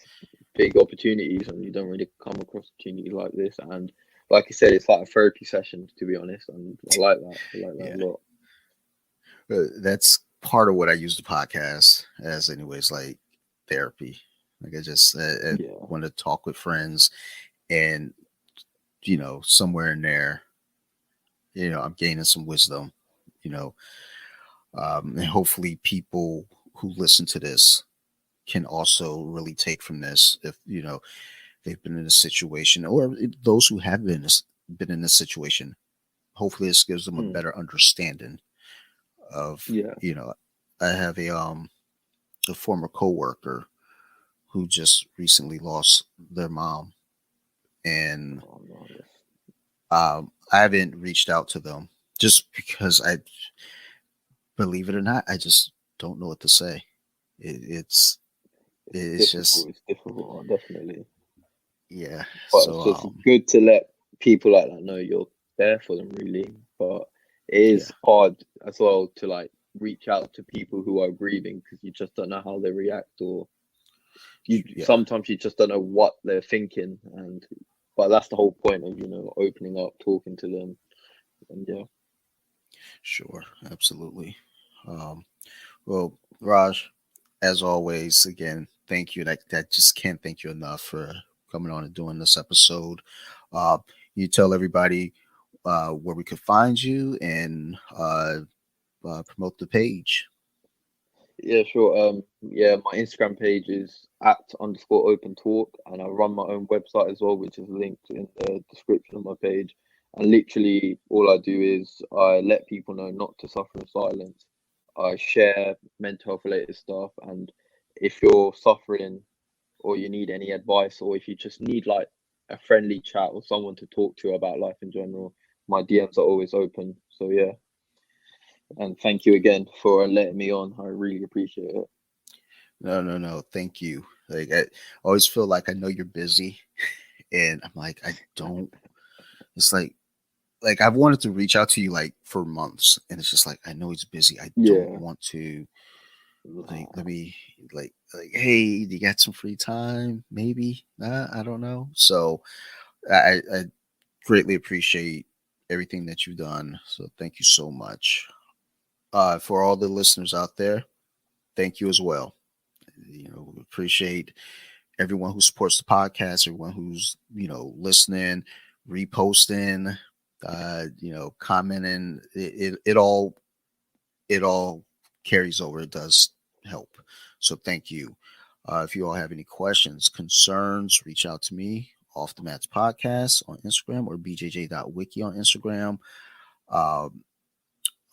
big opportunities, and you don't really come across opportunities like this. And like you said, it's like a therapy session, to be honest. And I like that. I like that Yeah, a lot. that's part of what I use the podcast as, anyways, like therapy. Like I Yeah, want to talk with friends, and somewhere in there, I'm gaining some wisdom. You know, and hopefully people who listen to this can also really take from this if they've been in a situation, or those who have been in a situation. Hopefully this gives them a mm, better understanding of yeah. I have a former coworker who just recently lost their mom, and Oh no, that's I haven't reached out to them just because I, believe it or not, I just don't know what to say. it, it's it's it's just, difficult. It's difficult, definitely. yeah. But So it's just good to let people like that know you're there for them, really. But it yeah, is hard as well to like reach out to people who are grieving because you just don't know how they react, or you yeah, sometimes you just don't know what they're thinking. And but that's the whole point of opening up, talking to them, and yeah, sure, absolutely. um well, Raj, as always, again, thank you. I just can't thank you enough for coming on and doing this episode. Uh, you tell everybody where we could find you, and promote the page. yeah, sure. Yeah, my Instagram page is @_open talk, and I run my own website as well, which is linked in the description of my page. And literally, all I do is I let people know not to suffer in silence. I share mental health related stuff, and if you're suffering or you need any advice, or if you just need like a friendly chat or someone to talk to about life in general, my DMs are always open. So yeah, and thank you again for letting me on. I really appreciate it. No, no, no. Thank you. Like, I always feel like I know you're busy, and I'm like, I don't. It's like I've wanted to reach out to you like for months, and it's just like I know he's busy. I don't Yeah, want to, like, let nah, me, like hey, you got some free time? Maybe. I don't know. So I greatly appreciate everything that you've done. So thank you so much. For all the listeners out there, thank you as well. We appreciate everyone who supports the podcast, everyone who's listening, reposting, commenting. It all carries over. It does help. So thank you. If you all have any questions, concerns, reach out to me, Off the Mats Podcast on Instagram or bjj.wiki on Instagram. Um,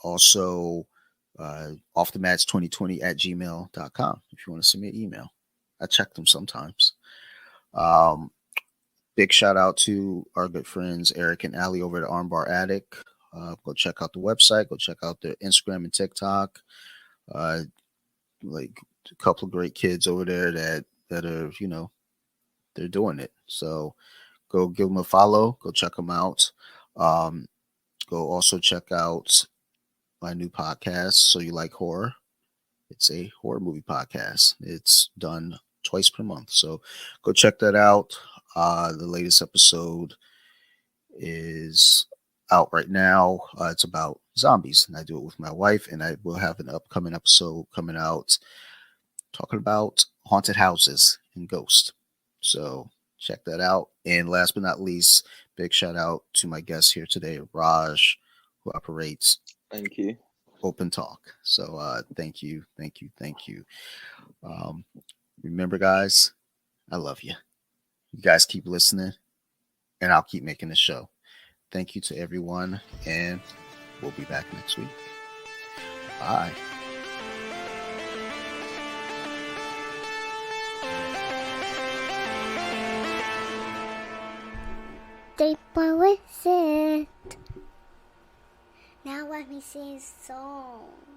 also, offthemats2020 at gmail.com if you want to send me an email. I check them sometimes. Um, Big shout out to our good friends Eric and Ali over at Armbar Attic. Go check out the website. Go check out their Instagram and TikTok. Like a couple of great kids over there that are they're doing it. So go give them a follow. Go check them out. Um, Go also check out my new podcast. So you like horror? It's a horror movie podcast. It's done twice per month. So go check that out. The latest episode is out right now. It's about zombies, and I do it with my wife. And I will have an upcoming episode coming out talking about haunted houses and ghosts. So check that out. And last but not least, big shout out to my guest here today, Raj, who operates Thank you. Open Talk. So thank you, thank you, thank you. Um, remember, guys, I love you. You guys keep listening, and I'll keep making the show. Thank you to everyone, and we'll be back next week. Bye. They were with it. Now let me sing a song.